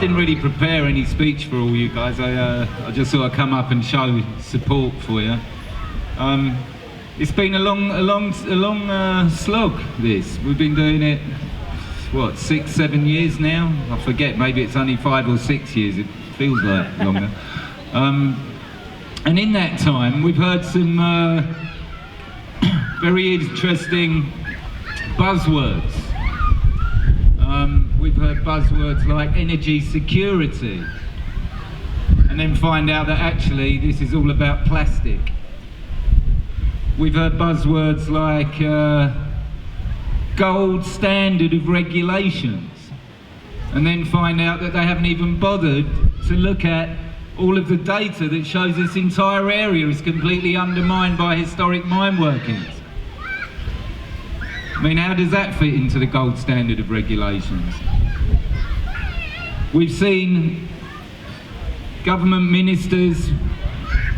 didn't really prepare any speech for all you guys. I just thought I'd come up and show support for you. It's been a long slog, this. We've been doing it, what, 6-7 years now? I forget, maybe it's only 5 or 6 years, it feels like longer. And in that time, we've heard some very interesting buzzwords. We've heard buzzwords like energy security, and then find out that actually this is all about plastic. We've heard buzzwords like gold standard of regulations, and then find out that they haven't even bothered to look at all of the data that shows this entire area is completely undermined by historic mine workings. I mean, how does that fit into the gold standard of regulations? We've seen government ministers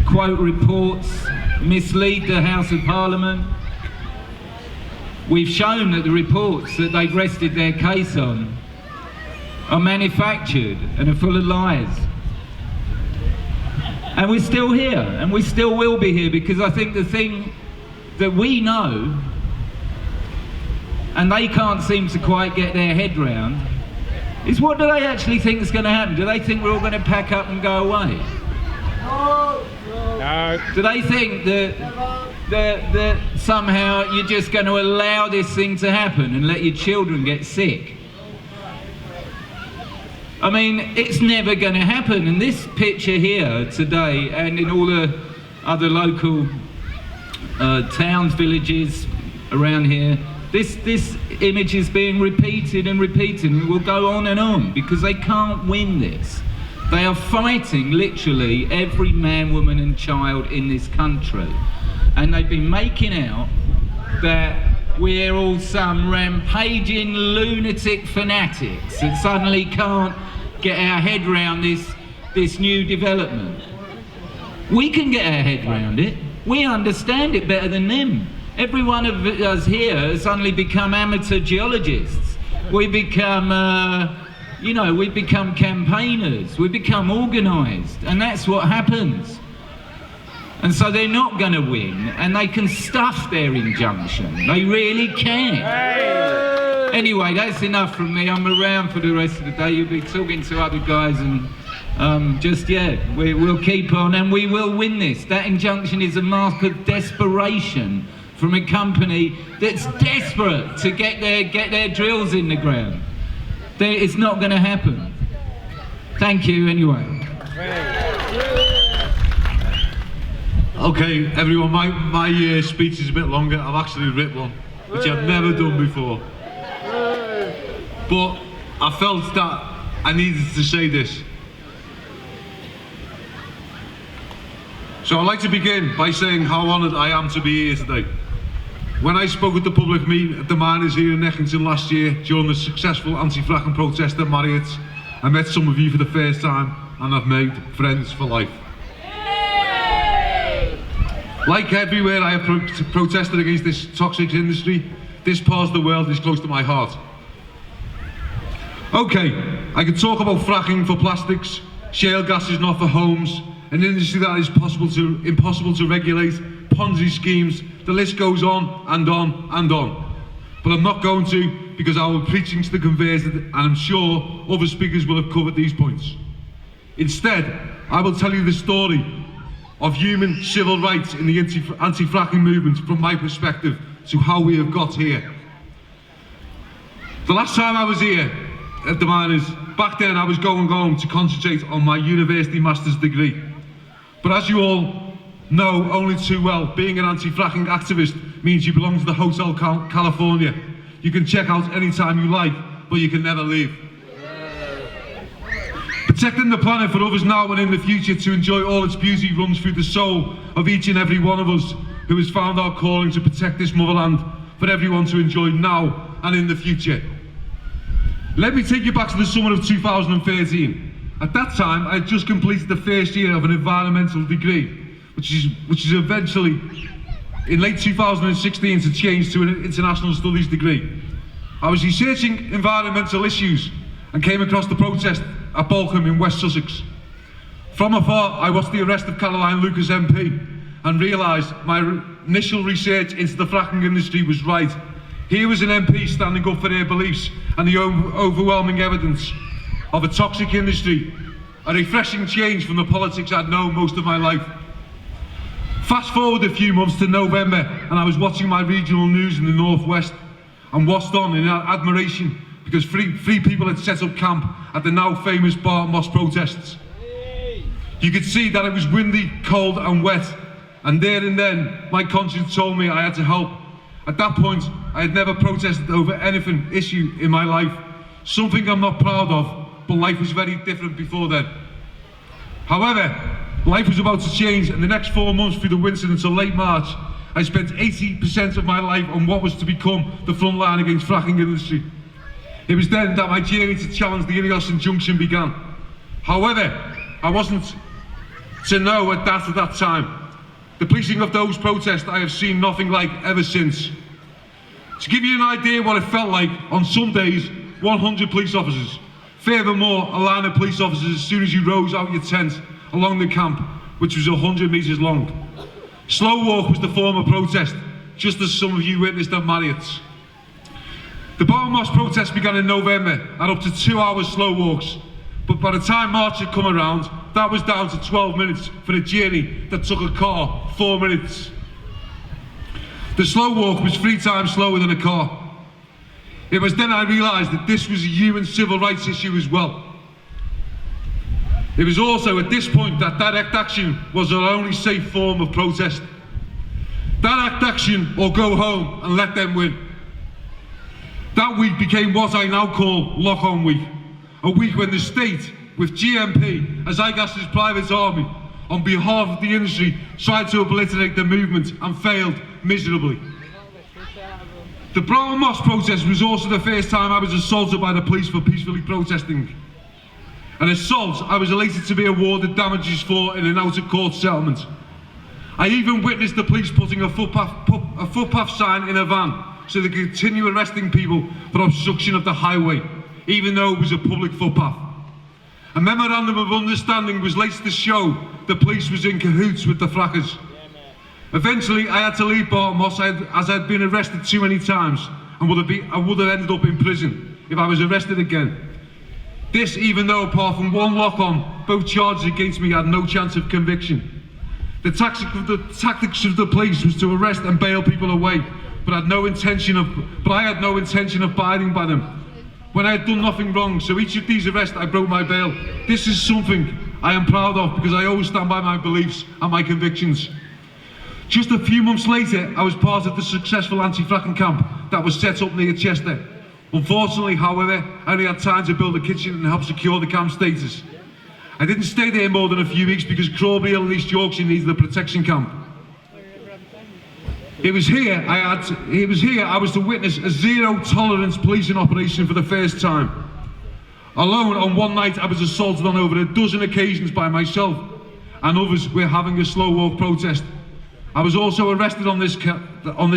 quote reports, mislead the House of Parliament. We've shown that the reports that they've rested their case on are manufactured and are full of lies. And we're still here, and we still will be here, because I think the thing that we know, and they can't seem to quite get their head round, is what do they actually think is going to happen? Do they think we're all going to pack up and go away? No. Do they think that somehow you're just going to allow this thing to happen and let your children get sick? I mean, it's never going to happen. And this picture here today, and in all the other local towns, villages around here, this image is being repeated and repeated, and will go on because they can't win this. They are fighting literally every man, woman and child in this country, and they've been making out that we're all some rampaging lunatic fanatics that suddenly can't get our head round this new development. We can get our head round it. We understand it better than them. Every one of us here has suddenly become amateur geologists. We become, we become campaigners. We become organised, and that's what happens. And so they're not going to win, and they can stuff their injunction. They really can. Hey. Anyway, that's enough from me. I'm around for the rest of the day. You'll be talking to other guys, and we'll keep on, and we will win this. That injunction is a mark of desperation from a company that's desperate to get their drills in the ground. It's not going to happen. Thank you anyway. Okay, everyone, my speech is a bit longer. I've actually written one, which I've never done before. But I felt that I needed to say this. So I'd like to begin by saying how honoured I am to be here today. When I spoke at the public meeting at the miners here in Eckington last year during the successful anti-fracking protest at Marriott's, I met some of you for the first time, and I've made friends for life. Like everywhere I have protested against this toxic industry, this part of the world is close to my heart. Okay, I could talk about fracking for plastics, shale gases not for homes, an industry that is impossible to regulate, Ponzi schemes, the list goes on and on and on. But I'm not going to, because I will be preaching to the converted, and I'm sure other speakers will have covered these points. Instead, I will tell you the story of human civil rights in the anti-fracking movement from my perspective to how we have got here. The last time I was here at the miners, back then I was going home to concentrate on my university master's degree. But as you all know only too well, being an anti-fracking activist means you belong to the Hotel California. You can check out anytime you like, but you can never leave. Protecting the planet for others now and in the future to enjoy all its beauty runs through the soul of each and every one of us who has found our calling to protect this motherland for everyone to enjoy now and in the future. Let me take you back to the summer of 2013. At that time, I had just completed the first year of an environmental degree, which is eventually, in late 2016, to change to an international studies degree. I was researching environmental issues and came across the protest at Bolcombe in West Sussex. From afar, I watched the arrest of Caroline Lucas MP and realised my initial research into the fracking industry was right. Here was an MP standing up for their beliefs and the overwhelming evidence of a toxic industry, a refreshing change from the politics I'd known most of my life. Fast forward a few months to November and I was watching my regional news in the northwest and watched on in admiration because three people had set up camp at the now famous Moss protests. You could see that it was windy, cold and wet, and there and then my conscience told me I had to help. At that point I had never protested over anything issue in my life, something I'm not proud of, but life was very different before then. However, life was about to change, and the next 4 months through the winter until late March, I spent 80% of my life on what was to become the front line against fracking industry. It was then that my journey to challenge the Ilios injunction began. However, I wasn't to know at that time. The policing of those protests I have seen nothing like ever since. To give you an idea what it felt like, on some days, 100 police officers. Furthermore, a line of police officers as soon as you rose out your tent along the camp, which was 100 metres long. Slow walk was the form of protest, just as some of you witnessed at Marriott's. The Moss protest began in November at up to 2 hours slow walks, but by the time March had come around, that was down to 12 minutes for a journey that took a car 4 minutes. The slow walk was 3 times slower than a car. It was then I realised that this was a human civil rights issue as well. It was also at this point that direct action was our only safe form of protest. Direct action or go home and let them win. That week became what I now call lock-on week. A week when the state, with GMP as IGAS's private army, on behalf of the industry, tried to obliterate the movement and failed miserably. The Moss protest was also the first time I was assaulted by the police for peacefully protesting. An assault I was elated to be awarded damages for in an out-of-court settlement. I even witnessed the police putting a footpath sign in a van so they could continue arresting people for obstruction of the highway, even though it was a public footpath. A memorandum of understanding was laced to show the police was in cahoots with the frackers. Eventually, I had to leave Moss as I had been arrested too many times and I would have ended up in prison if I was arrested again. This, even though apart from one lock-on, both charges against me had no chance of conviction. The tactics of the police was to arrest and bail people away, but I had no intention of abiding by them. When I had done nothing wrong, so each of these arrests I broke my bail. This is something I am proud of because I always stand by my beliefs and my convictions. Just a few months later, I was part of the successful anti-fracking camp that was set up near Chester. Unfortunately, however, I only had time to build a kitchen and help secure the camp status. I didn't stay there more than a few weeks because Corre and East Yorkshire needed a protection camp. It was here I was to witness a zero-tolerance policing operation for the first time. Alone on one night, I was assaulted on over a dozen occasions by myself and others were having a slow walk protest. I was also arrested on this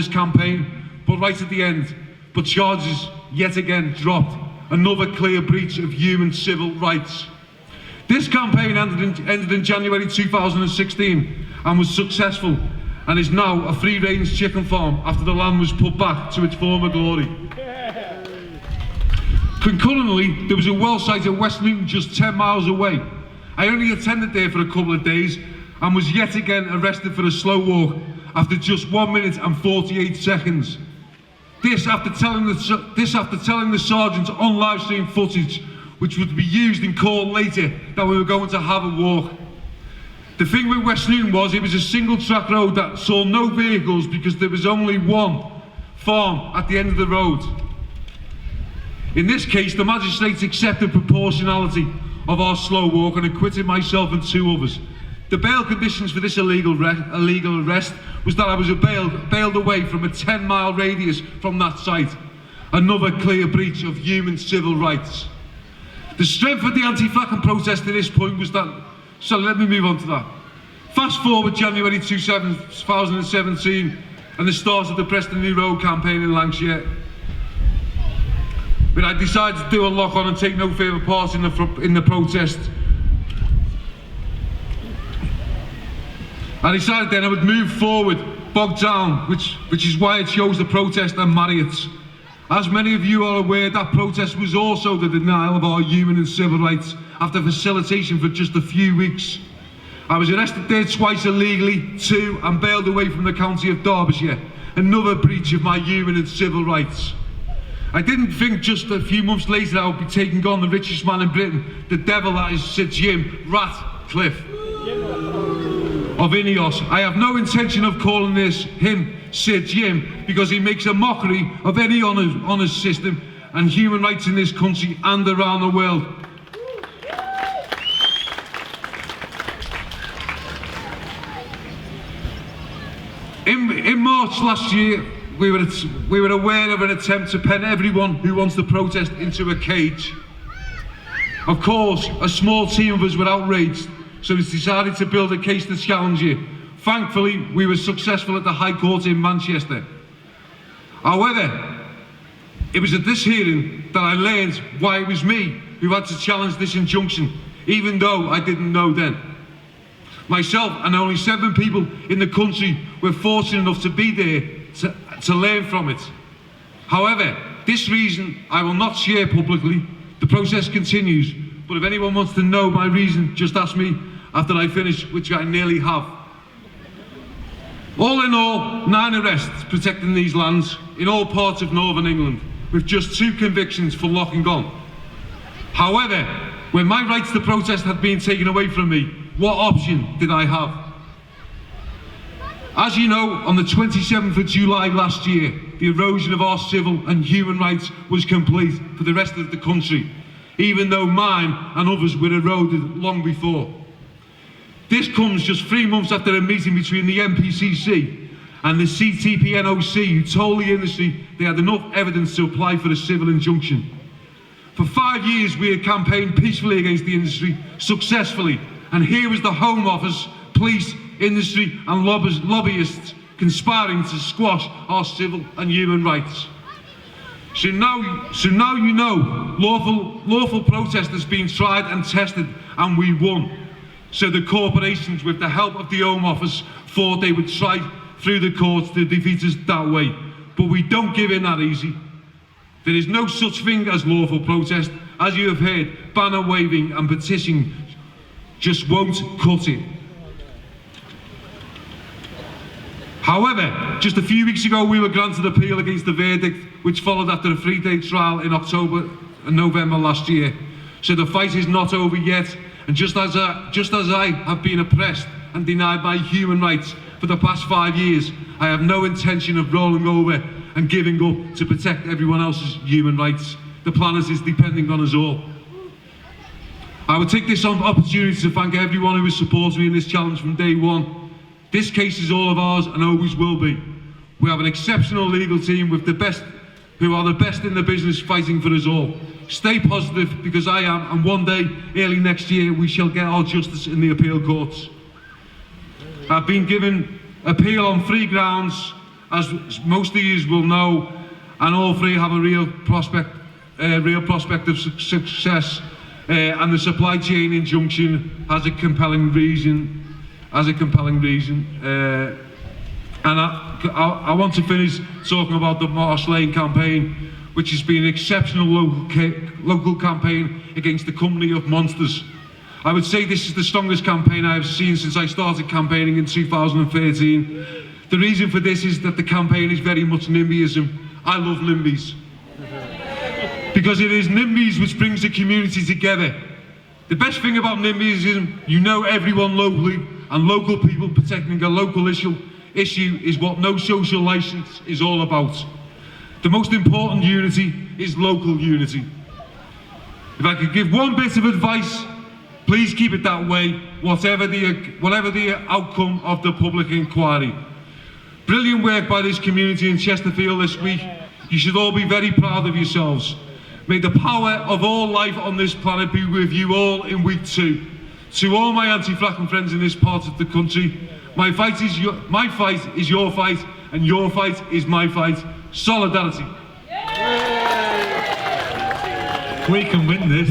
campaign, but right at the end, but charges yet again dropped. Another clear breach of human civil rights. This campaign ended in January 2016 and was successful and is now a free-range chicken farm after the land was put back to its former glory. Concurrently, there was a well site at West Newton just 10 miles away. I only attended there for a couple of days and was yet again arrested for a slow walk after just 1 minute and 48 seconds. This after telling the sergeant on live stream footage, which would be used in court later, that we were going to have a walk. The thing with West Newton was it was a single track road that saw no vehicles because there was only one farm at the end of the road. In this case, the magistrates accepted proportionality of our slow walk and acquitted myself and 2 others. The bail conditions for this illegal arrest was that I was bailed away from a 10-mile radius from that site. Another clear breach of human civil rights. The strength of the anti-fracking protest at this point was that, so let me move on to that. Fast forward January 2017 and the start of the Preston New Road campaign in Lancashire. But I decided to do a lock-on and take no further part in the protest. I decided then I would move forward, bogged down, which is why I chose the protest and Marriott's. As many of you are aware, that protest was also the denial of our human and civil rights after facilitation for just a few weeks. I was arrested there twice illegally, too, and bailed away from the county of Derbyshire, another breach of my human and civil rights. I didn't think just a few months later I would be taking on the richest man in Britain, the devil that is Sir Jim Ratcliffe of Ineos. I have no intention of calling him Sir Jim because he makes a mockery of any honours system and human rights in this country and around the world. In March last year, we were aware of an attempt to pen everyone who wants to protest into a cage. Of course, a small team of us were outraged, so we decided to build a case to challenge it. Thankfully, we were successful at the High Court in Manchester. However, it was at this hearing that I learned why it was me who had to challenge this injunction, even though I didn't know then. Myself and only 7 people in the country were fortunate enough to be there to learn from it. However, this reason I will not share publicly. The process continues, but if anyone wants to know my reason, just ask me after I finish, which I nearly have. All in all, 9 arrests protecting these lands in all parts of northern England, with just 2 convictions for locking on. However, when my rights to protest had been taken away from me, what option did I have? As you know, on the 27th of July last year, the erosion of our civil and human rights was complete for the rest of the country, even though mine and others were eroded long before. This comes just 3 months after a meeting between the MPCC and the CTP NOC, who told the industry they had enough evidence to apply for a civil injunction. For 5 years we had campaigned peacefully against the industry, successfully, and here was the Home Office, police, industry and lobbyists conspiring to squash our civil and human rights. So now you know, lawful protest has been tried and tested, and we won. So the corporations, with the help of the Home Office, thought they would try through the courts to defeat us that way. But we don't give in that easy. There is no such thing as lawful protest. As you have heard, banner waving and petitioning just won't cut it. However, just a few weeks ago we were granted appeal against the verdict, which followed after a 3-day trial in October and November last year. So the fight is not over yet, and just as I have been oppressed and denied my human rights for the past 5 years, I have no intention of rolling over and giving up to protect everyone else's human rights. The planet is depending on us all. I would take this opportunity to thank everyone who has supported me in this challenge from day one. This case is all of ours and always will be. We have an exceptional legal team with the best, who are the best in the business, fighting for us all. Stay positive, because I am, and one day, early next year, we shall get our justice in the appeal courts. I've been given appeal on 3 grounds, as most of you will know, and all 3 have a real prospect of success. And the supply chain injunction has a compelling reason. And I want to finish talking about the Marsh Lane campaign, which has been an exceptional local campaign against the company of monsters. I would say this is the strongest campaign I have seen since I started campaigning in 2013. The reason for this is that the campaign is very much NIMBYism. I love NIMBYs. Because it is NIMBYs which brings the community together. The best thing about NIMBYism, you know everyone locally, and local people protecting a local issue is what no social license is all about. The most important unity is local unity. If I could give one bit of advice, please keep it that way, whatever the outcome of the public inquiry. Brilliant work by this community in Chesterfield this week. You should all be very proud of yourselves. May the power of all life on this planet be with you all in week 2. To all my anti-fracking friends in this part of the country, my fight is your fight, and your fight is my fight. Solidarity. We can win this.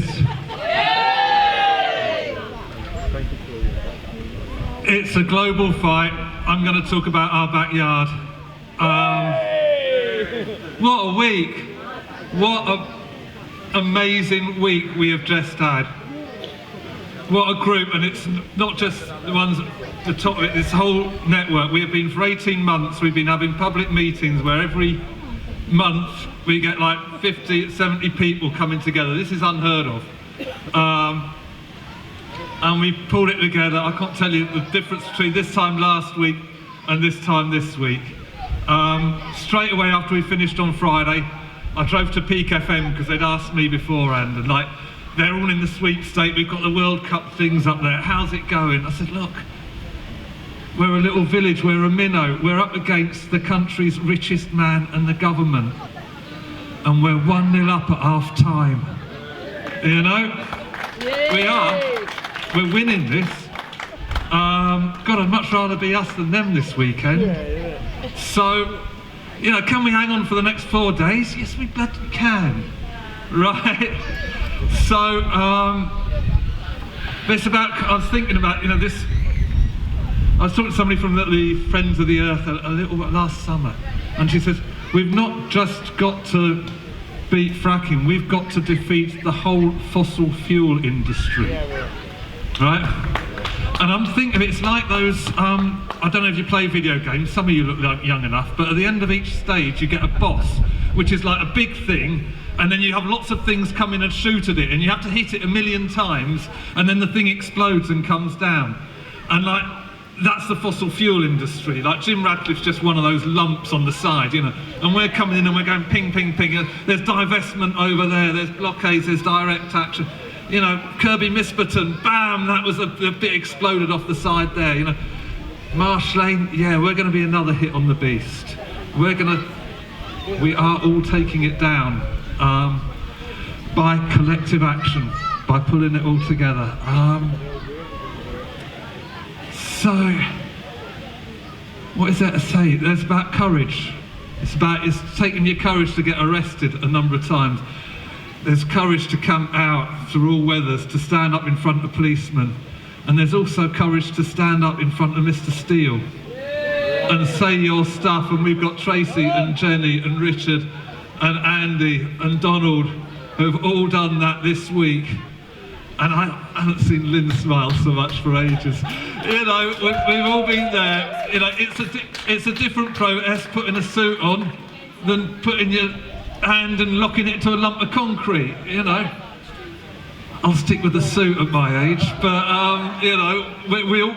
It's a global fight. I'm going to talk about our backyard. What a week. What an amazing week we have just had. What a group, and it's not just the ones at the top of it, this whole network. We have been for 18 months, we've been having public meetings where every month we get like 50, 70 people coming together. This is unheard of. And we pulled it together. I can't tell you the difference between this time last week and this time this week. Straight away after we finished on Friday, I drove to Peak FM because they'd asked me beforehand, and like, they're all in the sweepstake, we've got the World Cup things up there, how's it going? I said, look, we're a little village, we're a minnow, we're up against the country's richest man and the government, and we're 1-0 up at half time. You know? We are. We're winning this. God, I'd much rather be us than them this weekend. So, you know, can we hang on for the next 4 days? Yes, we bloody can. Right? So, it's about, I was thinking about, you know, this, I was talking to somebody from the Friends of the Earth a little bit last summer, and she says, we've not just got to beat fracking, we've got to defeat the whole fossil fuel industry. Right? And I'm thinking it's like those, I don't know if you play video games, some of you look like young enough, but at the end of each stage you get a boss, which is like a big thing, and then you have lots of things come in and shoot at it, and you have to hit it 1,000,000 times, and then the thing explodes and comes down. And like, that's the fossil fuel industry. Like Jim Radcliffe's just one of those lumps on the side, you know, and we're coming in and we're going ping, ping, ping, and there's divestment over there, there's blockades, there's direct action. You know, Kirby Misperton, bam, that was a bit exploded off the side there, you know. Marsh Lane, yeah, we're going to be another hit on the beast. We are all taking it down by collective action, by pulling it all together. So, what is there to say? It's about courage. It's taking your courage to get arrested a number of times. There's courage to camp out through all weathers, to stand up in front of policemen. And there's also courage to stand up in front of Mr. Steele and say your stuff. And we've got Tracy and Jenny and Richard and Andy and Donald who've all done that this week. And I haven't seen Lynn smile so much for ages. You know, we've all been there. You know, it's a different protest putting a suit on than putting your hand and locking it to a lump of concrete, you know. I'll stick with the suit at my age, but you know, we all,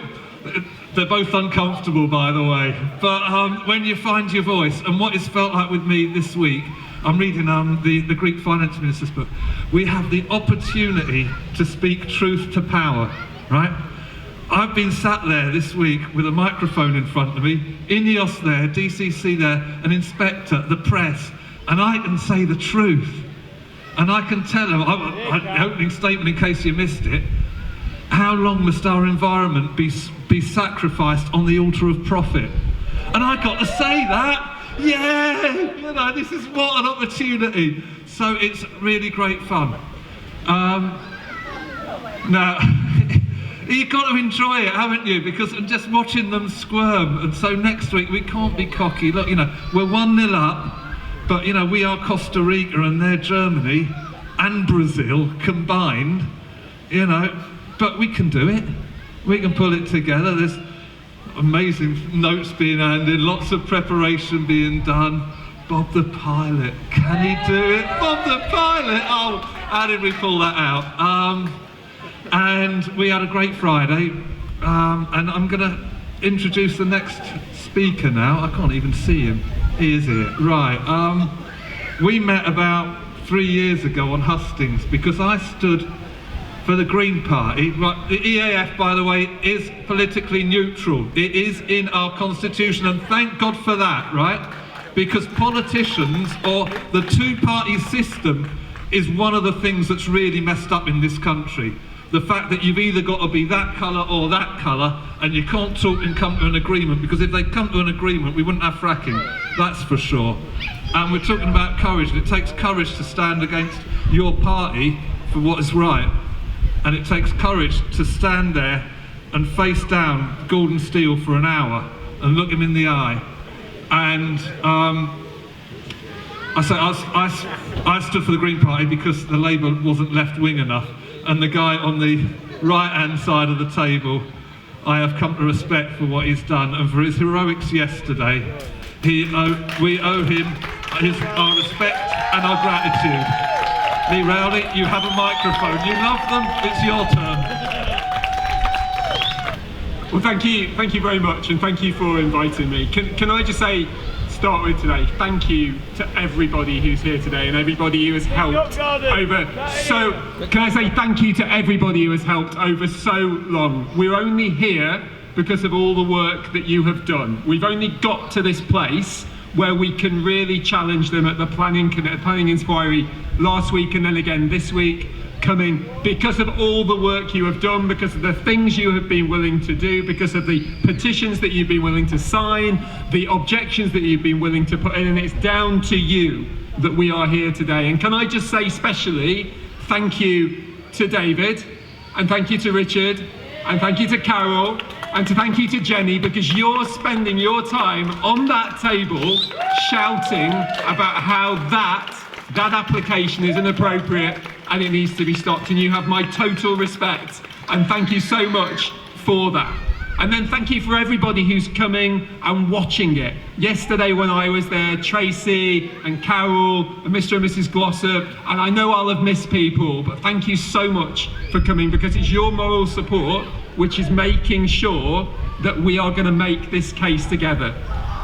they're both uncomfortable, by the way. But when you find your voice, and what it's felt like with me this week, I'm reading the Greek finance minister's book. We have the opportunity to speak truth to power, right? I've been sat there this week with a microphone in front of me, INEOS there, DCC there, an inspector, the press, and I can say the truth. And I can tell them, the opening statement in case you missed it, how long must our environment be sacrificed on the altar of profit? And I got to say that. Yeah, you know, this is what an opportunity. So it's really great fun. Now, you've got to enjoy it, haven't you? Because I'm just watching them squirm. And so next week we can't be cocky. Look, you know, we're 1-0 up, but you know, we are Costa Rica and they're Germany and Brazil combined, you know, but we can do it. We can pull it together. There's amazing notes being handed, lots of preparation being done. Bob the pilot, can he do it? Bob the pilot, oh, how did we pull that out? And we had a great Friday, and I'm gonna introduce the next speaker now. I can't even see him, he is here, right. We met about 3 years ago on hustings because I stood for the Green Party. Right, the EAF, by the way, is politically neutral. It is in our constitution, and thank God for that, right? Because politicians, or the two-party system, is one of the things that's really messed up in this country. The fact that you've either got to be that colour or that colour, and you can't talk and come to an agreement, because if they'd come to an agreement, we wouldn't have fracking, that's for sure. And we're talking about courage, and it takes courage to stand against your party for what is right. And it takes courage to stand there and face down Gordon Steele for an hour and look him in the eye. And I stood for the Green Party because the Labour wasn't left-wing enough. And the guy on the right-hand side of the table, I have come to respect for what he's done and for his heroics yesterday. We owe him our respect and our gratitude. Lee Rowley, you have a microphone. You love them, it's your turn. Well, thank you very much, and thank you for inviting me. Can I just say, start with today, thank you to everybody who's here today and everybody who has helped over so, can I say thank you to everybody who has helped over so long. We're only here because of all the work that you have done. We've only got to this place where we can really challenge them at the planning inquiry last week and then again this week, coming because of all the work you have done, because of the things you have been willing to do, because of the petitions that you've been willing to sign, the objections that you've been willing to put in, and it's down to you that we are here today. And can I just say specially thank you to David, and thank you to Richard, and thank you to Carol, and thank you to Jenny, because you're spending your time on that table shouting about how that application is inappropriate and it needs to be stopped, and you have my total respect, and thank you so much for that. And then thank you for everybody who's coming and watching it. Yesterday when I was there, Tracy and Carol and Mr. and Mrs. Glossop, and I know I'll have missed people, but thank you so much for coming, because it's your moral support which is making sure that we are going to make this case together.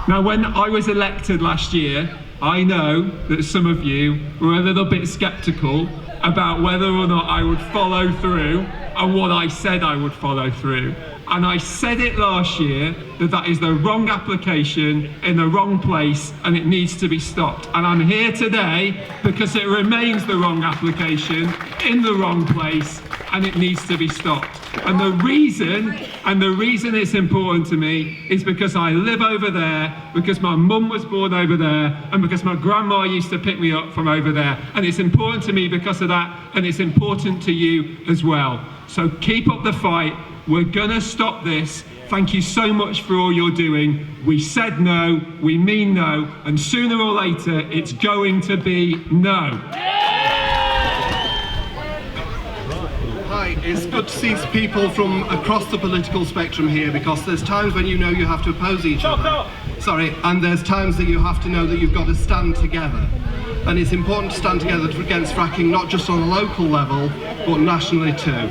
Now, when I was elected last year, I know that some of you were a little bit sceptical about whether or not I would follow through and what I said I would follow through. And I said it last year that that is the wrong application in the wrong place and it needs to be stopped. And I'm here today because it remains the wrong application in the wrong place and it needs to be stopped. And the reason it's important to me is because I live over there, because my mum was born over there, and because my grandma used to pick me up from over there. And it's important to me because of that, and it's important to you as well. So keep up the fight. We're gonna stop this. Thank you so much for all you're doing. We said no, we mean no, and sooner or later it's going to be no. Hi, it's good to see people from across the political spectrum here, because there's times when you know you have to oppose each other. And there's times that you have to know that you've got to stand together. And it's important to stand together against fracking, not just on a local level, but nationally too.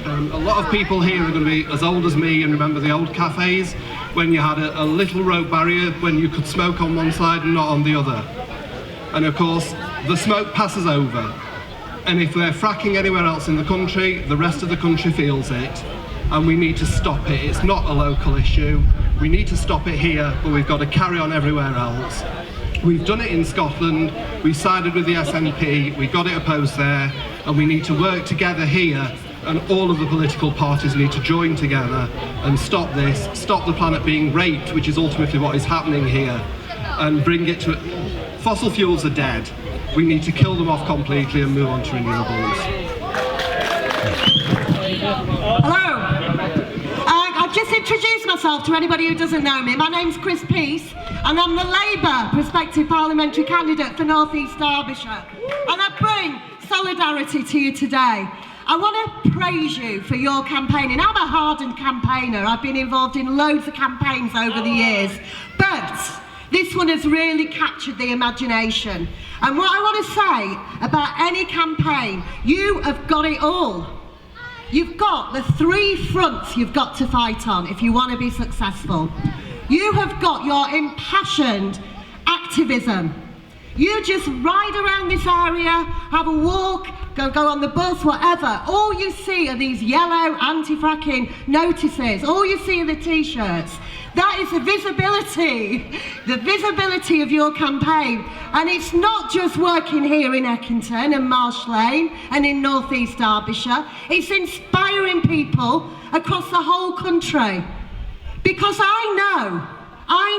A lot of people here are going to be as old as me and remember the old cafes when you had a little rope barrier when you could smoke on one side and not on the other. And of course, the smoke passes over. And if they're fracking anywhere else in the country, the rest of the country feels it. And we need to stop it. It's not a local issue. We need to stop it here, but we've got to carry on everywhere else. We've done it in Scotland, we sided with the SNP, we got it opposed there, and we need to work together here, and all of the political parties need to join together and stop this, stop the planet being raped, which is ultimately what is happening here, and bring it to... Fossil fuels are dead. We need to kill them off completely and move on to renewables. Hello. I'll just introduce myself to anybody who doesn't know me. My name's Chris Peace, and I'm the Labour prospective parliamentary candidate for North East Derbyshire. And I bring solidarity to you today. I want to praise you for your campaigning. I'm a hardened campaigner. I've been involved in loads of campaigns over the years. But this one has really captured the imagination. And what I want to say about any campaign, you have got it all. You've got the three fronts you've got to fight on if you want to be successful. You have got your impassioned activism. You just ride around this area, have a walk, go on the bus, whatever. All you see are these yellow anti-fracking notices. All you see are the t-shirts. That is the visibility of your campaign. And it's not just working here in Eckington and Marsh Lane and in North East Derbyshire. It's inspiring people across the whole country. Because I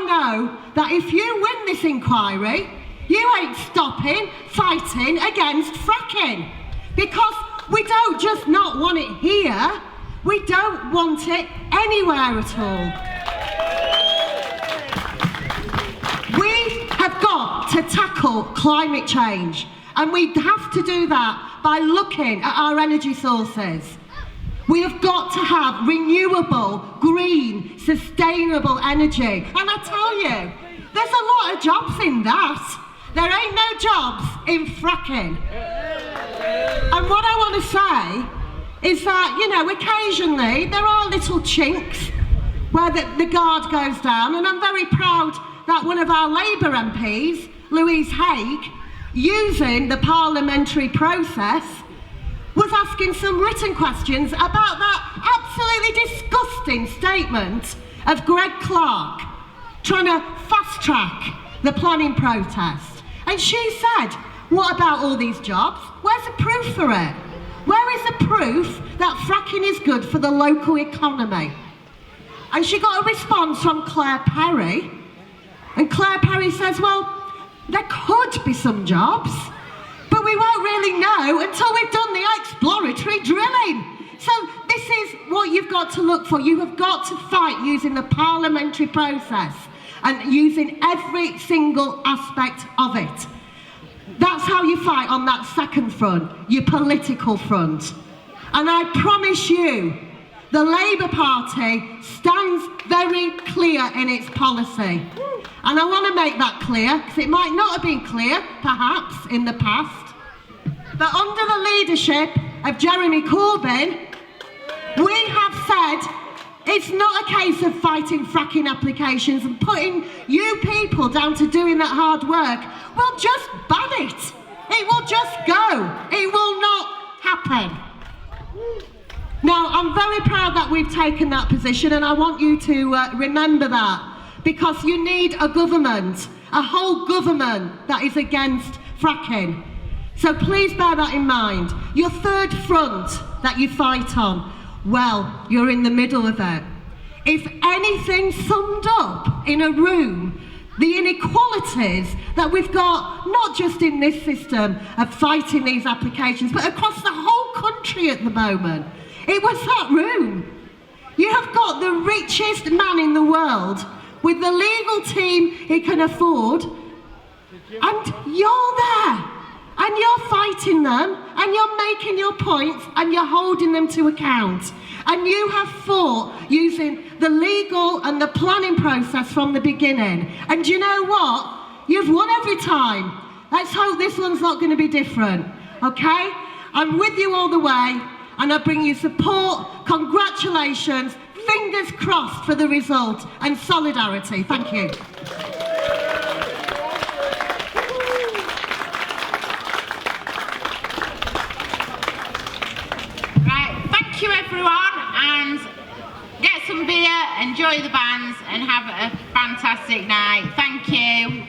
know that if you win this inquiry, You ain't stopping fighting against fracking, because we don't just not want it here, we don't want it anywhere at all. We have got to tackle climate change, and we have to do that by looking at our energy sources. We have got to have renewable, green, sustainable energy. And I tell you, there's a lot of jobs in that. There ain't no jobs in fracking. And what I want to say is that, you know, occasionally there are little chinks where the guard goes down, and I'm very proud that one of our Labour MPs, Louise Haigh, using the parliamentary process, was asking some written questions about that absolutely disgusting statement of Greg Clark trying to fast track the planning protest. And she said, what about all these jobs? Where's the proof for it? Where is the proof that fracking is good for the local economy? And she got a response from Claire Perry, and Claire Perry says, well, there could be some jobs, but we won't really know until we've done the exploratory drilling. So this is what you've got to look for. You have got to fight using the parliamentary process and using every single aspect of it. That's how you fight on that second front, your political front. And I promise you, the Labour Party stands very clear in its policy. And I want to make that clear, because it might not have been clear, perhaps, in the past. But under the leadership of Jeremy Corbyn, we have said it's not a case of fighting fracking applications and putting you people down to doing that hard work. We'll just ban it. It will just go. It will not happen. Now, I'm very proud that we've taken that position, and I want you to remember that, because you need a government, a whole government that is against fracking. So please bear that in mind. Your third front that you fight on, well, you're in the middle of it. If anything summed up in a room, the inequalities that we've got, not just in this system of fighting these applications, but across the whole country at the moment, it was that room. You have got the richest man in the world with the legal team he can afford, and you're there. And you're fighting them, and you're making your points, and you're holding them to account. And you have fought using the legal and the planning process from the beginning. And you know what? You've won every time. Let's hope this one's not going to be different, okay? I'm with you all the way, and I bring you support, congratulations, fingers crossed for the result, and solidarity. Thank you. And get some beer, enjoy the bands, and have a fantastic night. Thank you.